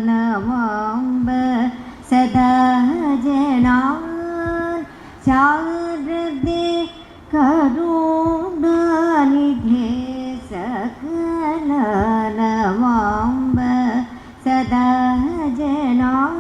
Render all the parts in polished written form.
नमाम्ब सदा जनान् शारदे करुणानिधे सकल नमाम्ब सदा जनान्।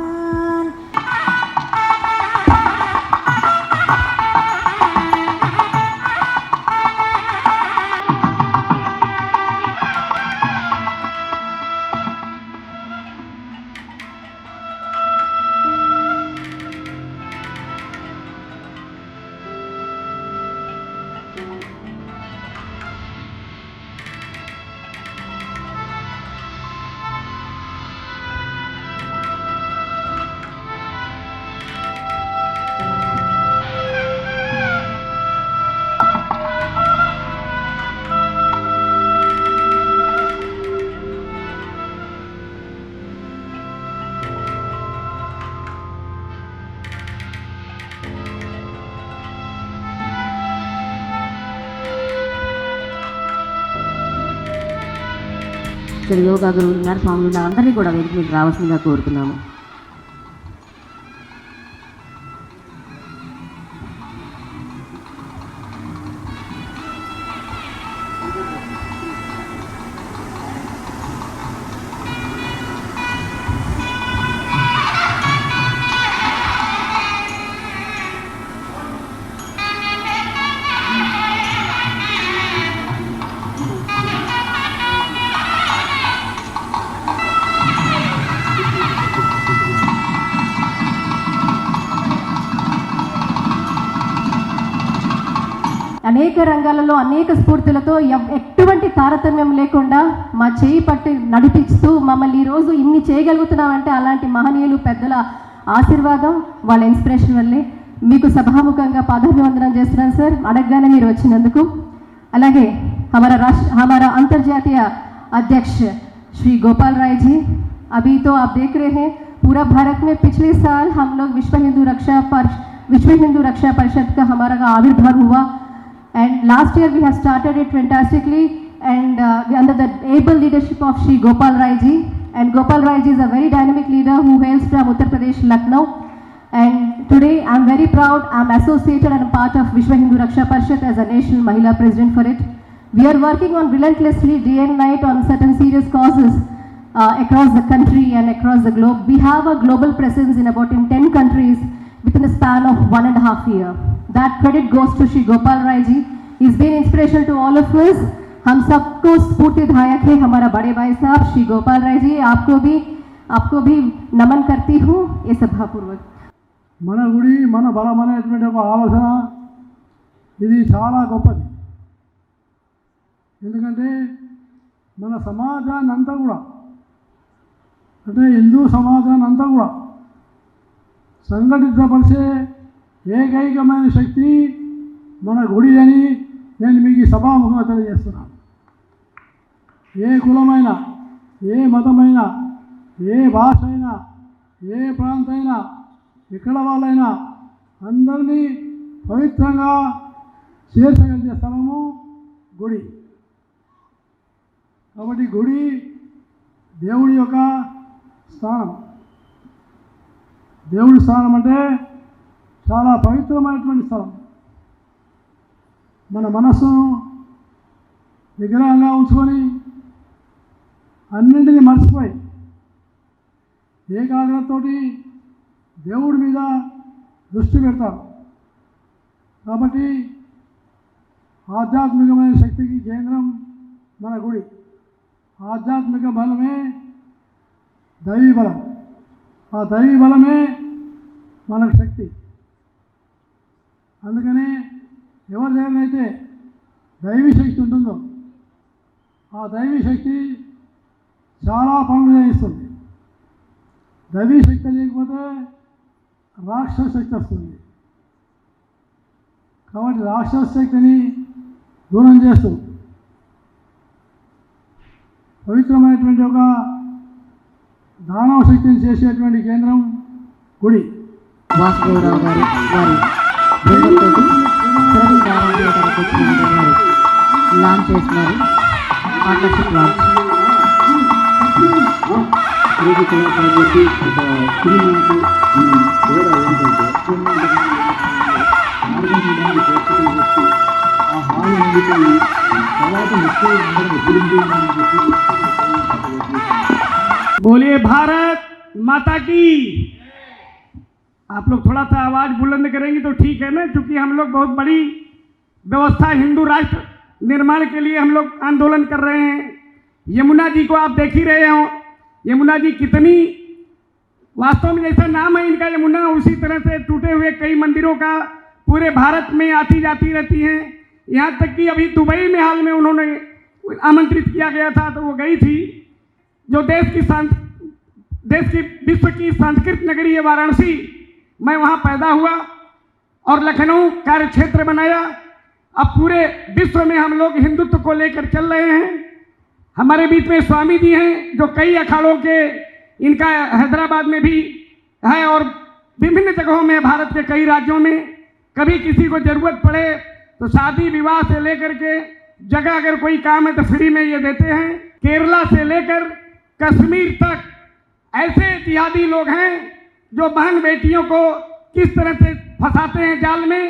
ఇక్కడ యోగా గురువులు ఉన్నారు, స్వాములు ఉన్నారు, అందరినీ కూడా వేదిక మీకు రావాల్సిందిగా కోరుతున్నాము. అనేక రంగాలలో అనేక స్ఫూర్తులతో ఎటువంటి తారతమ్యం లేకుండా మా చేయి పట్టి నడిపిస్తూ మమ్మల్ని ఈరోజు ఇన్ని చేయగలుగుతున్నామంటే అలాంటి మహనీయులు పెద్దల ఆశీర్వాదం, వాళ్ళ ఇన్స్పిరేషన్ వల్లే. మీకు సభాముఖంగా పాదాభివందనం చేస్తున్నాను సార్, అడగగానే మీరు వచ్చినందుకు. అలాగే हमारा अंतर्जातीय अध्यक्ष श्री गोपाल राय जी, अभी तो आप देख रहे हैं पूरा भारत में पिछले साल हम लोग विश्व हिंदू रक्षा परिषद का हमारा आविर्भाव हुआ. And last year we have started it fantastically and under the able leadership of Shri Gopal Rai ji. And Gopal Rai ji is a very dynamic leader who hails from Uttar Pradesh, Lucknow. And today I am very proud I am associated and a part of Vishwa Hindu Raksha Parishad as a national Mahila president for it. We are working on relentlessly day and night on certain serious causes across the country and across the globe. We have a global presence in about 10 countries within a span of 1.5 years. That credit goes to Shri Gopal Rai ji. He's been inspirational to all of us. हम सबको स्फूर्तिदायक है हमारा बड़े भाई साहब श्री गोपाल राय जी. आपको भी नमन करती हूँ ये सभापूर्वक. మన గుడి మన బలం అనేటువంటి ఒక ఆలోచన ఇది చాలా గొప్పది. ఎందుకంటే మన సమాజాన్ని అంతా కూడా, అంటే హిందూ సమాజాన్ని అంతా కూడా సంఘటితపరిచే ఏకైకమైన శక్తి మన గుడి అని నేను మీకు సభాముఖంగా తెలియజేస్తున్నాను. ఏ కులమైనా, ఏ మతమైనా, ఏ భాష అయినా, ఏ ప్రాంతమైనా, ఎక్కడ వాళ్ళైనా అందరినీ పవిత్రంగా చేర్చగలిగే స్థలము గుడి. కాబట్టి గుడి దేవుడి యొక్క స్థానం. దేవుడి స్థానం అంటే చాలా పవిత్రమైనటువంటి స్థలం. మన మనస్సును విగ్రహంగా ఉంచుకొని అన్నింటినీ మర్చిపోయి ఏకాగ్రతతోటి దేవుడి మీద దృష్టి పెడతారు. కాబట్టి ఆధ్యాత్మికమైన శక్తికి కేంద్రం మన గుడి. ఆధ్యాత్మిక బలమే దైవీ బలం, ఆ దైవీ బలమే మనకు శక్తి. అందుకనే ఎవరి దగ్గరైతే దైవీ శక్తి ఉంటుందో ఆ దైవీ శక్తి చాలా పనులు చేయిస్తుంది. దైవీ శక్తి లేకపోతే రాక్షస శక్తి వస్తుంది. కాబట్టి రాక్షస శక్తిని దూరం చేస్తూ పవిత్రమైనటువంటి ఒక దానవ శక్తిని చేసేటువంటి కేంద్రం గుడి. వాసుదేవరావు గారు వారి బృందంతో లాంచ్ చేస్తున్నారు. Partnership launch. ప్రతి కళాకారులకి ఒక సినిమాకి తేడా ఏంటంటే ఆర్గనైజ్ ప్రేక్షకులు వచ్చి ఆ హాల్ నిండిపోయి తర్వాత ముఖ్య ఎప్పుడు बोलिए भारत माता की। आप लोग थोड़ा सा आवाज़ बुलंद करेंगे तो ठीक है ना, क्योंकि हम लोग बहुत बड़ी व्यवस्था हिंदू राष्ट्र निर्माण के लिए हम लोग आंदोलन कर रहे हैं। यमुना जी को आप देख ही रहे हो, यमुना जी कितनी वास्तव में जैसा नाम है इनका यमुना, उसी तरह से टूटे हुए कई मंदिरों का पूरे भारत में आती जाती रहती हैं। यहाँ तक कि अभी दुबई में हाल में उन्होंने आमंत्रित किया गया था तो वो गई थी। जो देश की विश्व की सांस्कृतिक नगरी है वाराणसी, मैं वहाँ पैदा हुआ और लखनऊ कार्य क्षेत्र बनाया। अब पूरे विश्व में हम लोग हिंदुत्व को लेकर चल रहे हैं। हमारे बीच में स्वामी जी हैं जो कई अखाड़ों के, इनका हैदराबाद में भी है और विभिन्न जगहों में भारत के कई राज्यों में कभी किसी को ज़रूरत पड़े तो शादी विवाह से लेकर के जगह अगर कोई काम है तो फ्री में ये देते हैं। केरला से लेकर कश्मीर तक ऐसे जिहादी लोग हैं जो बहन बेटियों को किस तरह से फंसाते हैं जाल में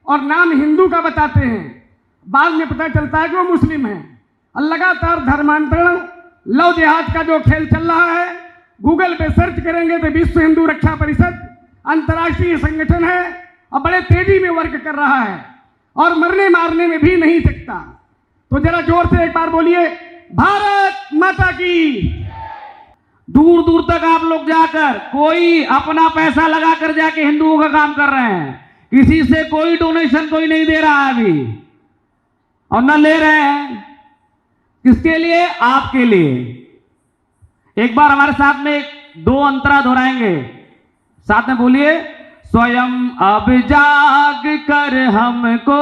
और नाम हिंदू का बताते हैं, बाद में पता चलता है कि वो मुस्लिम हैं। और लगातार धर्मांतरण लव जिहाद का जो खेल चल रहा है, गूगल पे सर्च करेंगे तो विश्व हिंदू रक्षा परिषद अंतर्राष्ट्रीय संगठन है और बड़े तेजी में वर्क कर रहा है और मरने मारने में भी नहीं सकता। तो जरा जोर से एक बार बोलिए भारत माता की। दूर दूर तक आप लोग जाकर कोई अपना पैसा लगाकर जाके हिंदुओं का काम कर रहे हैं, किसी से कोई डोनेशन कोई नहीं दे रहा है अभी और न ले रहे हैं। किसके लिए? आपके लिए। एक बार हमारे साथ में दो अंतरा दोहराएंगे, साथ में बोलिए। स्वयं अब जाग कर हमको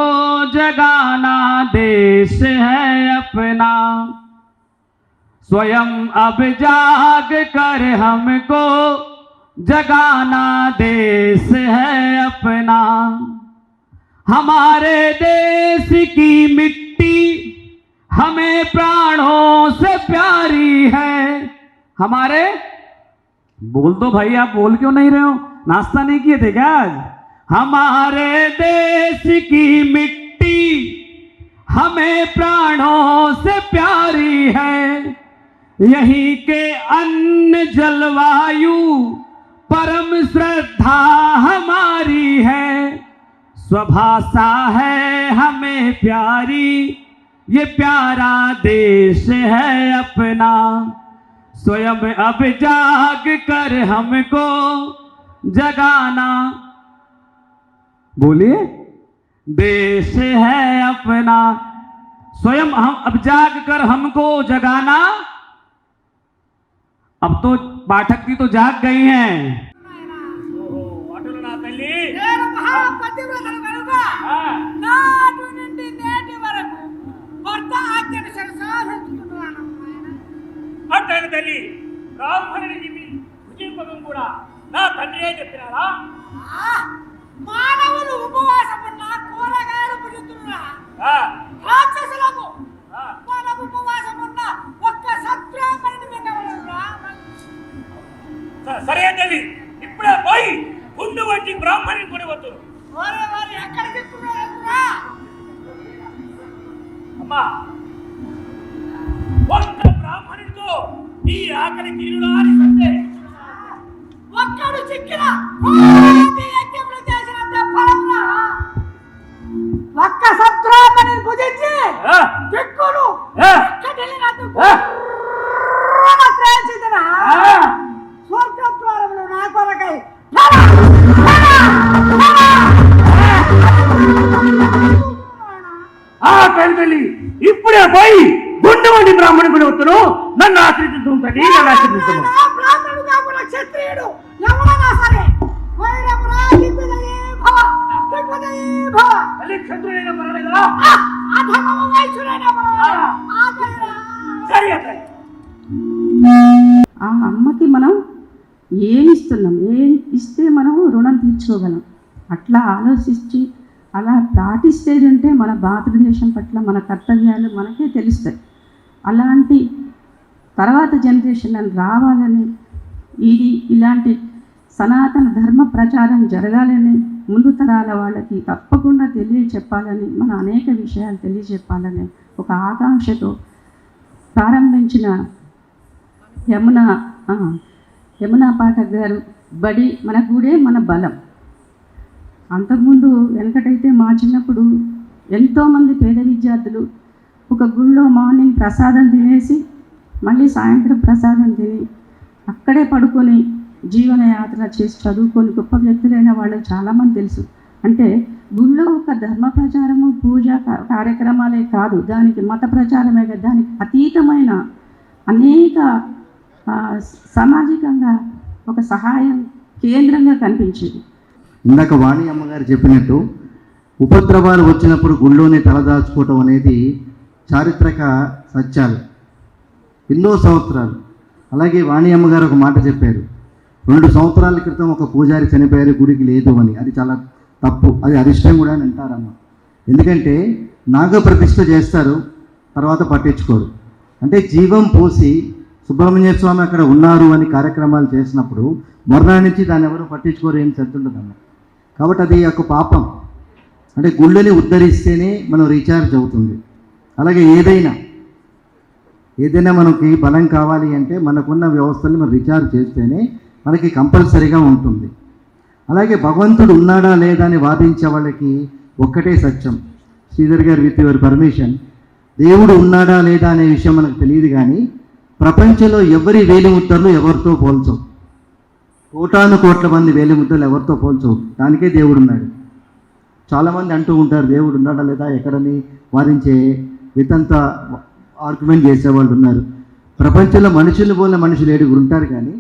जगाना देश है अपना, स्वयं अब जाग कर हमको जगाना देश है अपना। हमारे देश की मिट्टी हमें प्राणों से प्यारी है। हमारे बोल दो भाई, आप बोल क्यों नहीं रहे हो? नाश्ता नहीं किए थे क्या आज? हमारे देश की मिट्टी हमें प्राणों से प्यारी है, यहीं के अन्न जलवायु परम श्रद्धा हमारी है। स्वभाषा है हमें प्यारी, ये प्यारा देश है अपना। स्वयं अब जाग कर हमको जगाना, बोलिए, देश है अपना। स्वयं हम अब जाग कर हमको जगाना। अब तो पाठक जी तो जाग गई हैं। నేను మహాపతివ్రతను కనుక నాటి నుండి నేటి వరకు భర్త ఆజ్ఞను శిరసావహించుతున్నాను. అంటాను తల్లి, బ్రాహ్మణునికి భుజింపకం కూడా నా తండ్రియే చెప్పినారా? మానవులు ఉపవాసమున్న కూరగాయలు భుజిస్తున్నా రాక్షసులకు మనం ఉపవాసమున్న ఒక్క సత్రామణిని మింగవలెనురా. సరే తల్లి, ఇప్పుడే పోయి గుండు వంటి బ్రాహ్మణుని కొని వద్దు. వారే వారు ఎక్కడికి రా. అమ్మా, ఒక్క బ్రాహ్మణుడితో ఈ ఆకలి తీరుడా అని సందేహం. ఒక్కడు చిక్కిన యజ్ఞములు చేసినంత ఫలమురా. ఒక్క సత్రామణిని భుజించి దిక్కులు ఎక్కడెళ్ళినందుకు శ్రేషితరా స్వర్గద్వారములు నా కొరకై తల్లి, ఇప్పుడే పోయి గుండు వంటి బ్రాహ్మణుని కొని వద్దును. నన్ను ఆశ్రయించుతుంది, నన్ను ఆశ్రయించము. బ్రాహ్మణుడు కాకుండా క్షత్రియుడు ఎవరైనా సరే వైరమురా దిగ్విజయీ భవ, దిగ్విజయీ భవ. తల్లి, క్షత్రుడైన పర్వాలేదా? అధమము వైశ్యుడైన పర్వాలేదు. ఆగైరా. సరే తల్లి. ఆ అమ్మకి మనం ఏమి ఇస్తున్నాం, ఏం ఇస్తే మనం రుణం తీర్చుకోగలం, అట్లా ఆలోచించి అలా పాటిస్తేది ఉంటే మన భారతదేశం పట్ల మన కర్తవ్యాలు మనకే తెలుస్తాయి. అలాంటి తర్వాత జనరేషన్ రావాలని ఇలాంటి సనాతన ధర్మ ప్రచారం జరగాలని ముందు తరాల వాళ్ళకి తప్పకుండా తెలియచెప్పాలని, మన అనేక విషయాలు తెలియచెప్పాలని ఒక ఆకాంక్షతో ప్రారంభించిన యమునా పాఠక్ గారు బడి మన గుడే మన బలం. అంతకుముందు వెనకటైతే మా చిన్నప్పుడు ఎంతోమంది పేద విద్యార్థులు ఒక గుళ్ళో మార్నింగ్ ప్రసాదం తినేసి మళ్ళీ సాయంత్రం ప్రసాదం తిని అక్కడే పడుకొని జీవనయాత్ర చేసి చదువుకొని గొప్ప వ్యక్తులైన వాళ్ళు చాలామంది తెలుసు. అంటే గుళ్ళో ఒక ధర్మ ప్రచారము పూజ కార్యక్రమాలే కాదు, దానికి మత ప్రచారమే కాదు, దానికి అతీతమైన అనేక సామాజికంగా ఒక సహాయం కేంద్రంగా కనిపించేది. ఇందాక వాణి అమ్మగారు చెప్పినట్టు ఉపద్రవాలు వచ్చినప్పుడు గుళ్ళోనే తలదాచుకోవటం అనేది చారిత్రక సత్యాలు. ఎన్నో సంవత్సరాలు. అలాగే వాణి అమ్మగారు ఒక మాట చెప్పారు, 2 సంవత్సరాల క్రితం ఒక పూజారి చనిపోయారు, గుడికి లేదు అని. అది చాలా తప్పు, అది అరిష్టం కూడా అని అంటారమ్మ. ఎందుకంటే నాగప్రతిష్ఠ చేస్తారు, తర్వాత పట్టించుకోరు. అంటే జీవం పోసి సుబ్రహ్మణ్య స్వామి అక్కడ ఉన్నారు అని కార్యక్రమాలు చేసినప్పుడు మరునాడు నుంచి దాన్ని ఎవరు పట్టించుకోరు, ఏం చెప్తుంటుందమ్మ. కాబట్టి అది ఒక పాపం. అంటే గుళ్ళని ఉద్ధరిస్తేనే మనం రీఛార్జ్ అవుతుంది. అలాగే ఏదైనా మనకి బలం కావాలి అంటే మనకున్న వ్యవస్థల్ని మనం రీఛార్జ్ చేస్తేనే మనకి కంపల్సరీగా ఉంటుంది. అలాగే భగవంతుడు ఉన్నాడా లేదా అని వాదించే వాళ్ళకి ఒక్కటే సత్యం. శ్రీధర్ గారు విత్ యువర్ పర్మిషన్, దేవుడు ఉన్నాడా లేదా అనే విషయం మనకు తెలియదు, కానీ ప్రపంచంలో ఎవరి వేలిముద్రలు ఎవరితో పోల్చవు. కోటాను కోట్ల మంది వేలిముద్రలు ఎవరితో పోల్చవు. దానికే దేవుడు ఉన్నాడు. చాలామంది అంటూ ఉంటారు దేవుడు ఉన్నాడా లేదా ఎక్కడని వాదించే వితంత ఆర్గ్యుమెంట్ చేసేవాళ్ళు ఉన్నారు. ప్రపంచంలో మనుషులు పోలిన మనుషులు 7 ఉంటారు, కానీ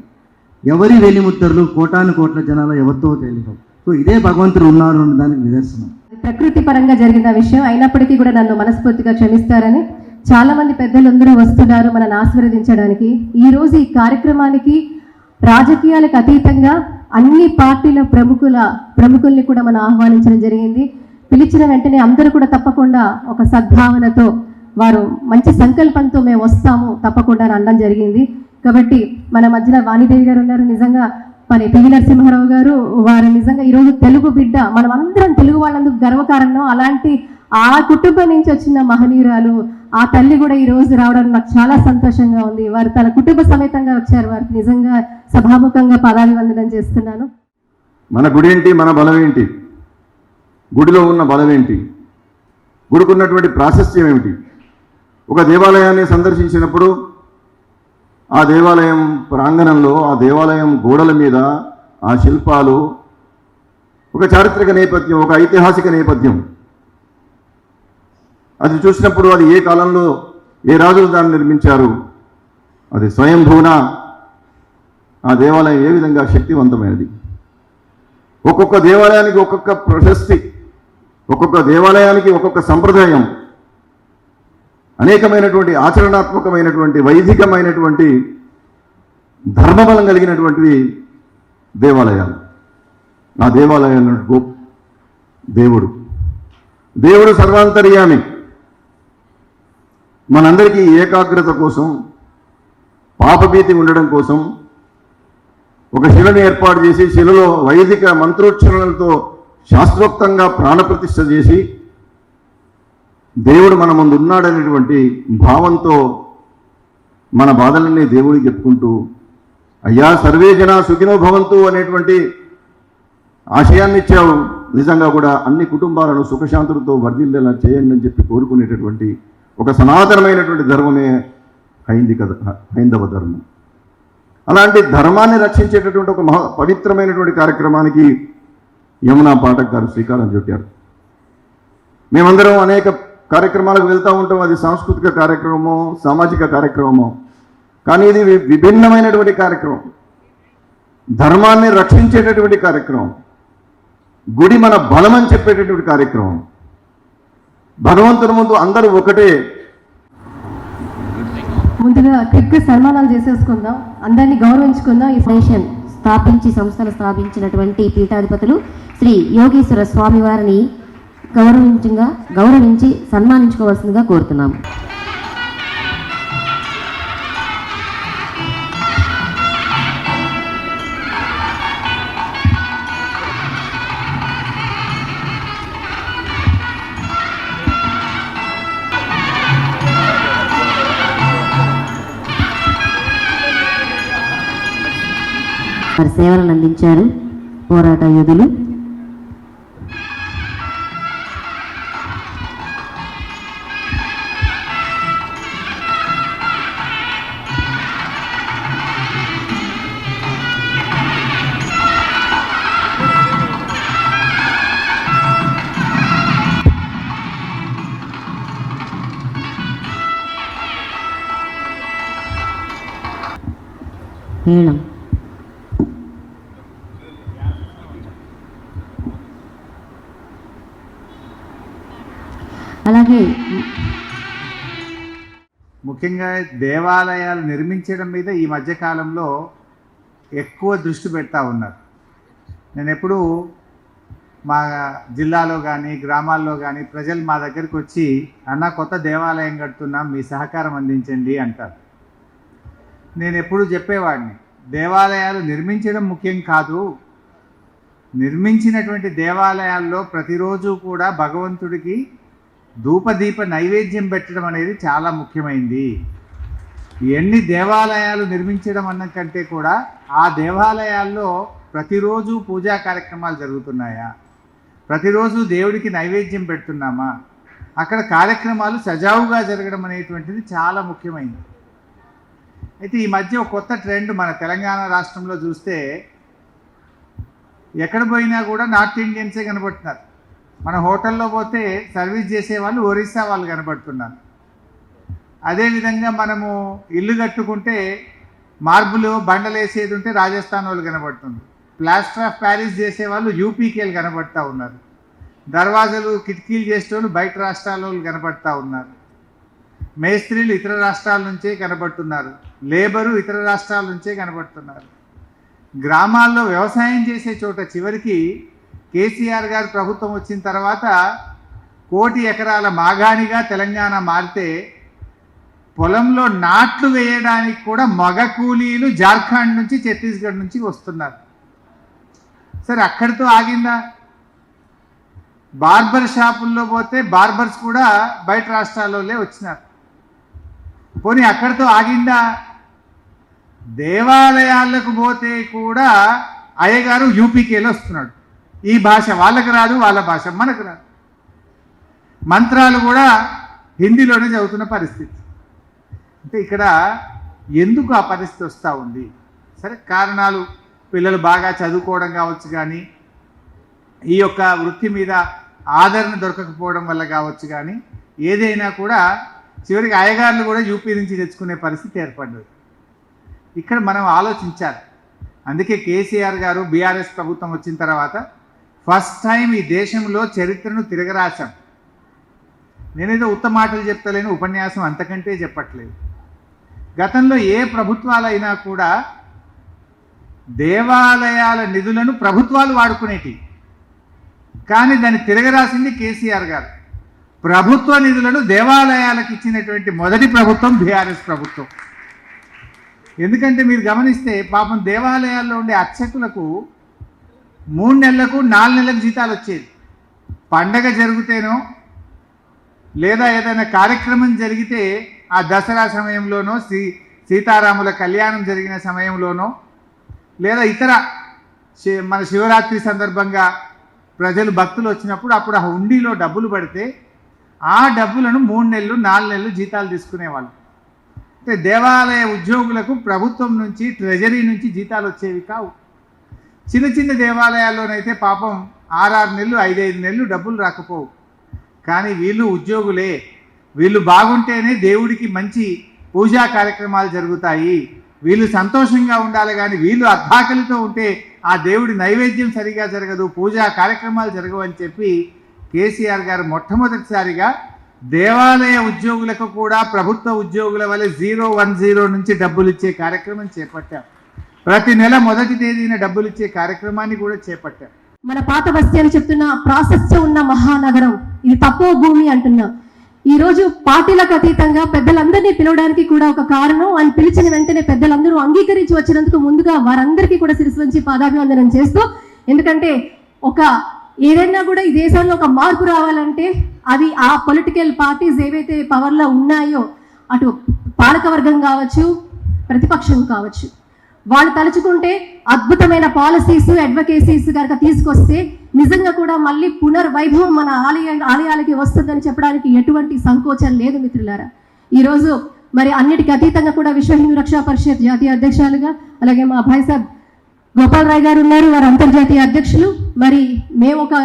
ఎవరి వేలిముద్రలు కోటాను కోట్ల జనాలు ఎవరితో తెలియవు. సో ఇదే భగవంతుడు ఉన్నారు అన్న దానికి నిదర్శనం. ప్రకృతి పరంగా జరిగిన విషయం అయినప్పటికీ కూడా నన్ను మనస్ఫూర్తిగా క్షమిస్తారని చాలా మంది పెద్దలందరూ వస్తున్నారు మనల్ని ఆశీర్వదించడానికి. ఈరోజు ఈ కార్యక్రమానికి రాజకీయాలకు అతీతంగా అన్ని పార్టీల ప్రముఖుల్ని కూడా మనం ఆహ్వానించడం జరిగింది. పిలిచిన వెంటనే అందరూ కూడా తప్పకుండా ఒక సద్భావనతో వారు మంచి సంకల్పంతో మేము వస్తాము తప్పకుండా అని అనడం జరిగింది. కాబట్టి మన మధ్యలో వాణిదేవి గారు ఉన్నారు. నిజంగా మరి పివి నరసింహారావు గారు వారు నిజంగా ఈరోజు తెలుగు బిడ్డ, మనం అందరం తెలుగు వాళ్ళందుకు గర్వకారణం. అలాంటి ఆ కుటుంబం నుంచి వచ్చిన మహనీయురాలు ఆ తల్లి కూడా ఈ రోజు రావడం నాకు చాలా సంతోషంగా ఉంది. వారు తన కుటుంబ సమేతంగా వచ్చారు. వారికి నిజంగా సభాముఖంగా పాదాభివందనం చేస్తున్నాను. మన గుడి ఏంటి, మన బలం ఏంటి, గుడిలో ఉన్న బలం ఏంటి, గుడికి ఉన్నటువంటి ప్రాశస్త్యం ఏమిటి? ఒక దేవాలయాన్ని సందర్శించినప్పుడు ఆ దేవాలయం ప్రాంగణంలో, ఆ దేవాలయం గోడల మీద ఆ శిల్పాలు ఒక చారిత్రక నేపథ్యం, ఒక ఐతిహాసిక నేపథ్యం. అది చూసినప్పుడు అది ఏ కాలంలో ఏ రాజులు దాన్ని నిర్మించారు, అది స్వయంభూన ఆ దేవాలయం ఏ విధంగా శక్తివంతమైనది. ఒక్కొక్క దేవాలయానికి ఒక్కొక్క ప్రశస్తి, ఒక్కొక్క దేవాలయానికి ఒక్కొక్క సంప్రదాయం, అనేకమైనటువంటి ఆచరణాత్మకమైనటువంటి వైదికమైనటువంటి ధర్మబలం కలిగినటువంటివి దేవాలయాలు. ఆ దేవాలయాలకు దేవుడు సర్వాంతర్యామి. మనందరికీ ఏకాగ్రత కోసం, పాపభీతి ఉండడం కోసం ఒక శిలను ఏర్పాటు చేసి, శిలలో వైదిక మంత్రోచ్చరణలతో శాస్త్రోక్తంగా ప్రాణప్రతిష్ఠ చేసి దేవుడు మన ముందు ఉన్నాడనేటువంటి భావంతో మన బాధలన్నీ దేవుడికి చెప్పుకుంటూ, అయ్యా సర్వే జన సుఖినో భవంతు అనేటువంటి ఆశయాన్ని ఇచ్చావు. నిజంగా కూడా అన్ని కుటుంబాలను సుఖశాంతులతో వర్ధిల్లేలా చేయండి అని చెప్పి కోరుకునేటటువంటి ఒక సనాతనమైనటువంటి ధర్మమే హైందవ ధర్మం. అలాంటి ధర్మాన్ని రక్షించేటటువంటి ఒక పవిత్రమైనటువంటి కార్యక్రమానికి యమునా పాఠక్ గారు శ్రీకారం చుట్టారు. మేమందరం అనేక కార్యక్రమాలకు వెళ్తూ ఉంటాం. అది సాంస్కృతిక కార్యక్రమమో సామాజిక కార్యక్రమమో, కానీ ఇది విభిన్నమైనటువంటి కార్యక్రమం, ధర్మాన్ని రక్షించేటటువంటి కార్యక్రమం, గుడి మన బలం అని చెప్పేటటువంటి కార్యక్రమం. భగవంతుని ముందు అందరూ ఒకటే. ముందుగా క్విక్గా సన్మానాలు చేసేసుకుందాం, అందరినీ గౌరవించుకుందాం. ఈ ఫౌండేషన్ సంస్థను స్థాపించినటువంటి పీఠాధిపతులు శ్రీ యోగేశ్వర స్వామి వారిని గౌరవించి సన్మానించుకోవాల్సిందిగా కోరుతున్నాము. వారి సేవలను అందించారు పోరాట యోధులు. మేళం అలాగే ముఖ్యంగా దేవాలయాలు నిర్మించడం మీద ఈ మధ్యకాలంలో ఎక్కువ దృష్టి పెడతా ఉన్నారు. నేను ఎప్పుడూ మా జిల్లాలో కానీ గ్రామాల్లో కానీ ప్రజలు మా దగ్గరికి వచ్చి అన్న కొత్త దేవాలయం కడుతున్నాం మీ సహకారం అందించండి అంటారు. నేను ఎప్పుడు చెప్పేవాడిని, దేవాలయాలు నిర్మించడం ముఖ్యం కాదు, నిర్మించినటువంటి దేవాలయాల్లో ప్రతిరోజు కూడా భగవంతుడికి ధూపదీప నైవేద్యం పెట్టడం అనేది చాలా ముఖ్యమైంది. ఎన్ని దేవాలయాలు నిర్మించడం అన్న కంటే కూడా ఆ దేవాలయాల్లో ప్రతిరోజు పూజా కార్యక్రమాలు జరుగుతున్నాయా, ప్రతిరోజు దేవుడికి నైవేద్యం పెడుతున్నామా, అక్కడ కార్యక్రమాలు సజావుగా జరగడం అనేటువంటిది చాలా ముఖ్యమైనది. అయితే ఈ మధ్య ఒక కొత్త ట్రెండ్ మన తెలంగాణ రాష్ట్రంలో చూస్తే ఎక్కడ పోయినా కూడా నార్త్ ఇండియన్సే కనబడుతున్నారు. మన హోటల్లో పోతే సర్వీస్ చేసేవాళ్ళు ఒరిస్సా వాళ్ళు కనబడుతున్నారు. అదేవిధంగా మనము ఇల్లు కట్టుకుంటే మార్బులు బండలు వేసేది ఉంటే రాజస్థాన్ వాళ్ళు కనబడుతుంది. ప్లాస్టర్ ఆఫ్ ప్యారిస్ చేసేవాళ్ళు యూపీకేలు కనబడుతూ ఉన్నారు. దర్వాజలు కిటికీలు చేసేవాళ్ళు బయట రాష్ట్రాల వాళ్ళు కనబడుతూ ఉన్నారు. మేస్త్రీలు ఇతర రాష్ట్రాల నుంచే కనబడుతున్నారు. లేబరు ఇతర రాష్ట్రాల నుంచే కనబడుతున్నారు. గ్రామాల్లో వ్యవసాయం చేసే చోట చివరికి కేసీఆర్ గారు ప్రభుత్వం వచ్చిన తర్వాత 1 కోటి ఎకరాల మాగాణిగా తెలంగాణ మారితే పొలంలో నాట్లు వేయడానికి కూడా మగ కూలీలు జార్ఖండ్ నుంచి ఛత్తీస్గఢ్ నుంచి వస్తున్నారు. సరే, అక్కడితో ఆగిందా? బార్బర్ షాపుల్లో పోతే బార్బర్స్ కూడా బయట రాష్ట్రాల్లోనే వచ్చినారు. పోనీ అక్కడితో ఆగిందా? దేవాలయాలకు పోతే కూడా అయ్యగారు యూపీకేలో వస్తున్నాడు. ఈ భాష వాళ్ళకి రాదు, వాళ్ళ భాష మనకు రాదు. మంత్రాలు కూడా హిందీలోనే చదువుతున్న పరిస్థితి. అంటే ఇక్కడ ఎందుకు ఆ పరిస్థితి వస్తూ ఉంది? సరే, కారణాలు పిల్లలు బాగా చదువుకోవడం కావచ్చు, కానీ ఈ యొక్క వృత్తి మీద ఆదరణ దొరకకపోవడం వల్ల కావచ్చు, కానీ ఏదైనా కూడా చివరికి అయ్యగారులు కూడా యూపీ నుంచి తెచ్చుకునే పరిస్థితి ఏర్పడ్డది. ఇక్కడ మనం ఆలోచించాలి. అందుకే కేసీఆర్ గారు బీఆర్ఎస్ ప్రభుత్వం వచ్చిన తర్వాత ఫస్ట్ టైం ఈ దేశంలో చరిత్రను తిరగరాశాం. నేనేదో ఉత్తమ మాటలు చెప్తలేను, ఉపన్యాసం అంతకంటే చెప్పట్లేదు. గతంలో ఏ ప్రభుత్వాలైనా కూడా దేవాలయాల నిధులను ప్రభుత్వాలు వాడుకునేటి, కానీ దాన్ని తిరగరాసింది కేసీఆర్ గారు. ప్రభుత్వ నిధులను దేవాలయాలకు ఇచ్చినటువంటి మొదటి ప్రభుత్వం బీఆర్ఎస్ ప్రభుత్వం. ఎందుకంటే మీరు గమనిస్తే పాపం దేవాలయాల్లో ఉండే అర్చకులకు 3 నెలలకు 4 నెలలకు జీతాలు వచ్చేది. పండగ జరిగితేనో లేదా ఏదైనా కార్యక్రమం జరిగితే ఆ దసరా సమయంలోనో సీతారాముల కళ్యాణం జరిగిన సమయంలోనో లేదా ఇతర మన శివరాత్రి సందర్భంగా ప్రజలు భక్తులు వచ్చినప్పుడు అప్పుడు ఆ హుండీలో డబ్బులు పడితే ఆ డబ్బులను 3 నెలలు 4 నెలలు జీతాలు తీసుకునేవాళ్ళు. అంటే దేవాలయ ఉద్యోగులకు ప్రభుత్వం నుంచి ట్రెజరీ నుంచి జీతాలు వచ్చేవి కావు. చిన్న చిన్న దేవాలయాల్లోనైతే పాపం 6 నెలలు 5 నెలలు డబ్బులు రాకపోవు. కానీ వీళ్ళు ఉద్యోగులే, వీళ్ళు బాగుంటేనే దేవుడికి మంచి పూజా కార్యక్రమాలు జరుగుతాయి, వీళ్ళు సంతోషంగా ఉండాలి, కానీ వీళ్ళు అర్ధాకలితో ఉంటే ఆ దేవుడి నైవేద్యం సరిగా జరగదు, పూజా కార్యక్రమాలు జరగవు అని చెప్పి కేసీఆర్ గారు మొట్టమొదటిసారిగా దేవాలయ ఉద్యోగులకు కూడా ప్రభుత్వ ఉద్యోగుల వల్ల 010 నుంచి డబ్బులు ఇచ్చే కార్యక్రమం చేపట్టాం. ప్రతి నెల మొదటి తేదీన డబ్బులు ఇచ్చే కార్యక్రమాన్ని కూడా చేపట్టాం. మన పాత బస్తీ అని చెప్తున్న ప్రాశస్త్య ఉన్న మహానగరం, ఇది తపో భూమి అంటున్నా. ఈ రోజు పార్టీలకు అతీతంగా పెద్దలందరినీ పిలవడానికి కూడా ఒక కారణం, అని పిలిచిన వెంటనే పెద్దలందరూ అంగీకరించి వచ్చినందుకు ముందుగా వారందరికీ కూడా శిరస్సు వంచి పాదాభివందనం చేస్తూ, ఎందుకంటే ఏదైనా కూడా ఈ దేశంలో ఒక మార్పు రావాలంటే అది ఆ పొలిటికల్ పార్టీస్ ఏవైతే పవర్లో ఉన్నాయో, అటు పాలకవర్గం కావచ్చు ప్రతిపక్షం కావచ్చు, వాళ్ళు తలుచుకుంటే అద్భుతమైన పాలసీస్ అడ్వకేసీస్ కనుక తీసుకొస్తే నిజంగా కూడా మళ్ళీ పునర్వైభవం మన ఆలయాలకి వస్తుందని చెప్పడానికి ఎటువంటి సంకోచం లేదు మిత్రులారా. ఈరోజు మరి అన్నిటికీ అతీతంగా కూడా విశ్వ హిందూ రక్షా పరిషత్ జాతీయ అధ్యక్షులుగా, అలాగే మా భాయ్ సాబ్ గోపాల్ రాయ్ గారు ఉన్నారు, వారు అంతర్జాతీయ అధ్యక్షులు. మరి మేము ఒక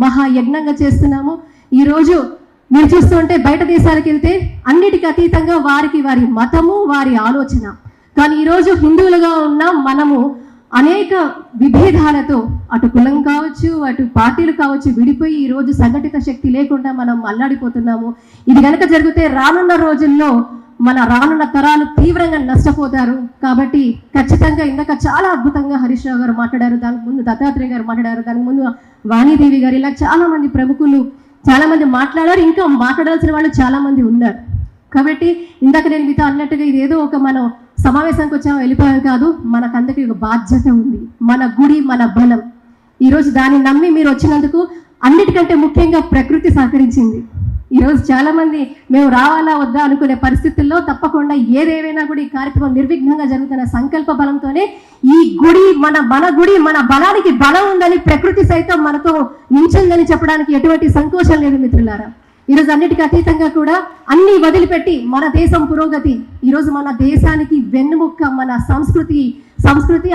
మహాయజ్ఞంగా చేస్తున్నాము. ఈరోజు మీరు చూస్తుంటే బయట దేశాలకు వెళ్తే అన్నిటికీ అతీతంగా వారి మతము, వారి ఆలోచన. కానీ ఈరోజు హిందువులుగా ఉన్న మనము అనేక విభేదాలతో అటు కులం కావచ్చు, అటు పార్టీలు కావచ్చు విడిపోయి ఈరోజు సంఘటిత శక్తి లేకుండా మనం అల్లాడిపోతున్నాము. ఇది కనుక జరిగితే రానున్న రోజుల్లో మన రానున్న తరాలు తీవ్రంగా నష్టపోతారు. కాబట్టి ఖచ్చితంగా ఇందాక చాలా అద్భుతంగా హరీష్ రావు గారు మాట్లాడారు, దానికి ముందు దత్తాత్రేయ గారు మాట్లాడారు, దానికి ముందు వాణీదేవి గారు, ఇలా చాలా మంది ప్రముఖులు చాలా మంది మాట్లాడారు. ఇంకా మాట్లాడాల్సిన వాళ్ళు చాలా మంది ఉన్నారు. కాబట్టి ఇందాక నేను మీతో అన్నట్టుగా ఇదేదో ఒక మనం సమావేశానికి వచ్చాము వెళ్ళిపోయాం కాదు, మనకందరికీ ఒక బాధ్యత ఉంది. మన గుడి మన బలం. ఈరోజు దాన్ని నమ్మి మీరు వచ్చినందుకు అన్నిటికంటే ముఖ్యంగా ప్రకృతి సహకరించింది. ఈరోజు చాలా మంది మేము రావాలా వద్దా అనుకునే పరిస్థితుల్లో తప్పకుండా ఏదేమైనా కూడా ఈ కార్యక్రమం నిర్విఘ్నంగా జరుగుతున్న సంకల్ప బలంతోనే ఈ గుడి మన గుడి మన బలానికి బలం ఉందని ప్రకృతి సైతం మనతో నించుందని చెప్పడానికి ఎటువంటి సంకోచం లేదు మిత్రులారా. ఈరోజు అన్నిటికీ అతీతంగా కూడా అన్ని వదిలిపెట్టి మన దేశం పురోగతి, ఈరోజు మన దేశానికి వెన్నుముక్క మన సంస్కృతి,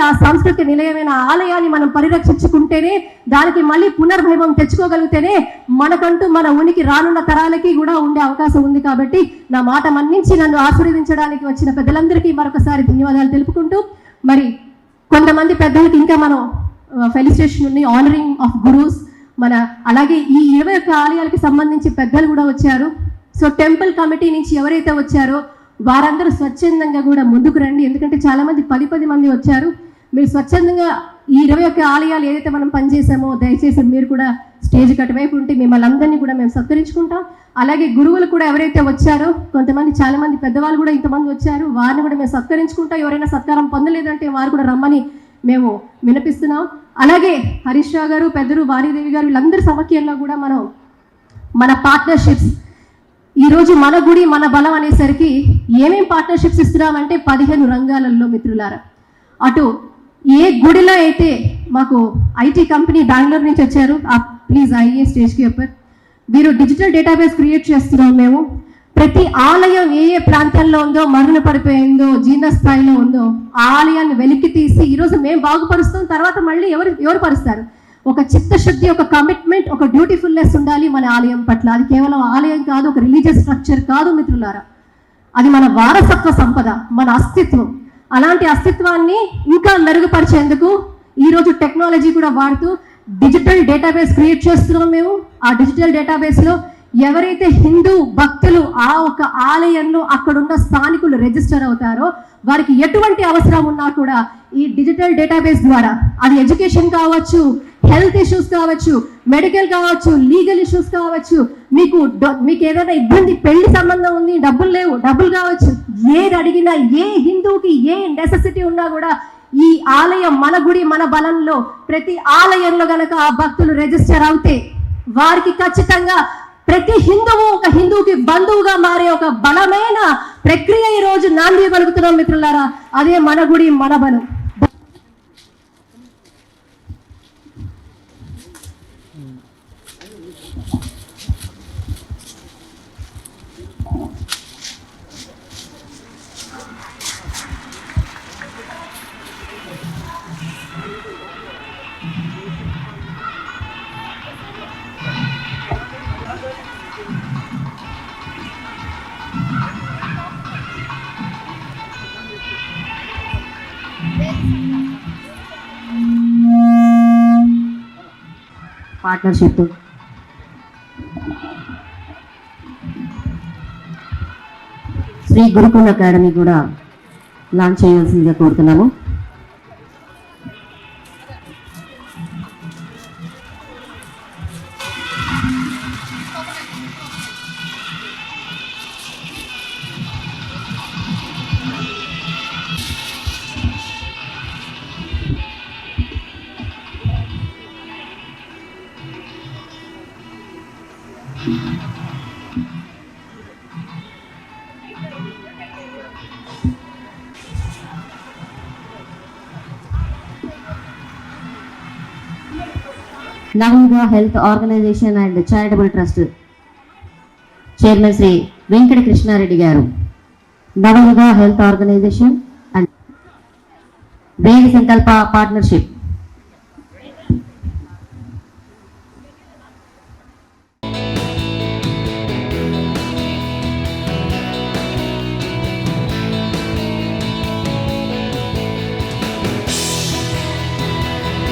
ఆ సంస్కృతి నిలయమైన ఆలయాన్ని మనం పరిరక్షించుకుంటేనే, దానికి మళ్ళీ పునర్వైభవం తెచ్చుకోగలిగితేనే మనకంటూ మన ఉనికి రానున్న తరాలకి కూడా ఉండే అవకాశం ఉంది. కాబట్టి నా మాట మన్నించి నన్ను ఆశీర్వదించడానికి వచ్చిన పెద్దలందరికీ మరొకసారి ధన్యవాదాలు తెలుపుకుంటూ, మరి కొంతమంది పెద్దలకి ఇంకా మనం ఫెలిసిటేషన్ ఉంది, ఆనరింగ్ ఆఫ్ గురూస్ మన, అలాగే ఈ 21 ఆలయాలకి సంబంధించి పెద్దలు కూడా వచ్చారు. సో టెంపుల్ కమిటీ నుంచి ఎవరైతే వచ్చారో వారందరూ స్వచ్ఛందంగా కూడా ముందుకు రండి. ఎందుకంటే చాలా మంది 10 మంది వచ్చారు. మీరు స్వచ్ఛందంగా ఈ 21 ఆలయాలు ఏదైతే మనం పనిచేసామో దయచేసి మీరు కూడా స్టేజ్ కటువైపు ఉంటే మిమ్మల్ని అందరినీ కూడా మేము సత్కరించుకుంటాం. అలాగే గురువులు కూడా ఎవరైతే వచ్చారో కొంతమంది చాలా మంది పెద్దవాళ్ళు కూడా ఇంతమంది వచ్చారు, వారిని కూడా మేము సత్కరించుకుంటాం. ఎవరైనా సత్కారం పొందలేదంటే వారు కూడా రమ్మని మేము వినిపిస్తున్నాం. అలాగే హరీష్ రావు గారు, పెద్దలు వాణీదేవి గారు, వీళ్ళందరి సమఖ్యంలో కూడా మనం మన పార్ట్నర్షిప్స్, ఈరోజు మన గుడి మన బలం అనేసరికి ఏమేం పార్ట్నర్షిప్స్ ఇస్తున్నామంటే 15 రంగాలలో మిత్రులారా. అటు ఏ గుడిలో అయితే మాకు ఐటీ కంపెనీ బెంగళూరు నుంచి వచ్చారు, ప్లీజ్ ఐఏ స్టేజ్కి చెప్పారు, వీరు డిజిటల్ డేటాబేస్ క్రియేట్ చేస్తున్నాం. మేము ప్రతి ఆలయం ఏ ప్రాంతంలో ఉందో, మరుగున పడిపోయిందో, జీర్ణ స్థాయిలో ఉందో ఆ ఆలయాన్ని వెలికి తీసి ఈరోజు మేము బాగుపరుస్తాం. తర్వాత మళ్ళీ ఎవరు పరుస్తారు? ఒక చిత్తశుద్ధి, ఒక కమిట్మెంట్, ఒక డ్యూటీఫుల్నెస్ ఉండాలి మన ఆలయం పట్ల. అది కేవలం ఆలయం కాదు, ఒక రిలీజియస్ స్ట్రక్చర్ కాదు మిత్రులారా, అది మన వారసత్వ సంపద, మన అస్తిత్వం. అలాంటి అస్తిత్వాన్ని ఇంకా మెరుగుపరిచేందుకు ఈరోజు టెక్నాలజీ కూడా వాడుతూ డిజిటల్ డేటాబేస్ క్రియేట్ చేస్తున్నాం మేము. ఆ డిజిటల్ డేటాబేస్లో ఎవరైతే హిందూ భక్తులు ఆ ఒక ఆలయంలో అక్కడున్న స్థానికులు రిజిస్టర్ అవుతారో వారికి ఎటువంటి అవసరం ఉన్నా కూడా ఈ డిజిటల్ డేటాబేస్ ద్వారా, అది ఎడ్యుకేషన్ కావచ్చు, హెల్త్ ఇష్యూస్ కావచ్చు, మెడికల్ కావచ్చు, లీగల్ ఇష్యూస్ కావచ్చు, మీకు ఏదైనా ఇబ్బంది, పెళ్లి సంబంధం ఉంది, డబ్బులు లేవు, డబ్బులు కావచ్చు, ఏది అడిగినా, ఏ హిందువుకి ఏ నెసెసిటీ ఉన్నా కూడా ఈ ఆలయం మన గుడి మన బలంలో ప్రతి ఆలయంలో గనక ఆ భక్తులు రిజిస్టర్ అవుతే వారికి ఖచ్చితంగా ప్రతి హిందువు ఒక హిందువుకి బంధువుగా మారే ఒక బలమైన ప్రక్రియ ఈ రోజు నాంది పలుకుతున్నాం మిత్రులారా. అదే మన గుడి మన బలం. పార్ట్నర్షిప్ శ్రీ గురుకుల అకాడమీ కూడా లాంచ్ చేయాల్సిందిగా కోరుతున్నాము. Navayuga health organisation and charitable trust chairman Sri Venkata Krishna Reddy గారు, నవయుగ హెల్త్ ఆర్గనైజేషన్ అండ్ వేగ సంకల్ప పార్ట్నర్షిప్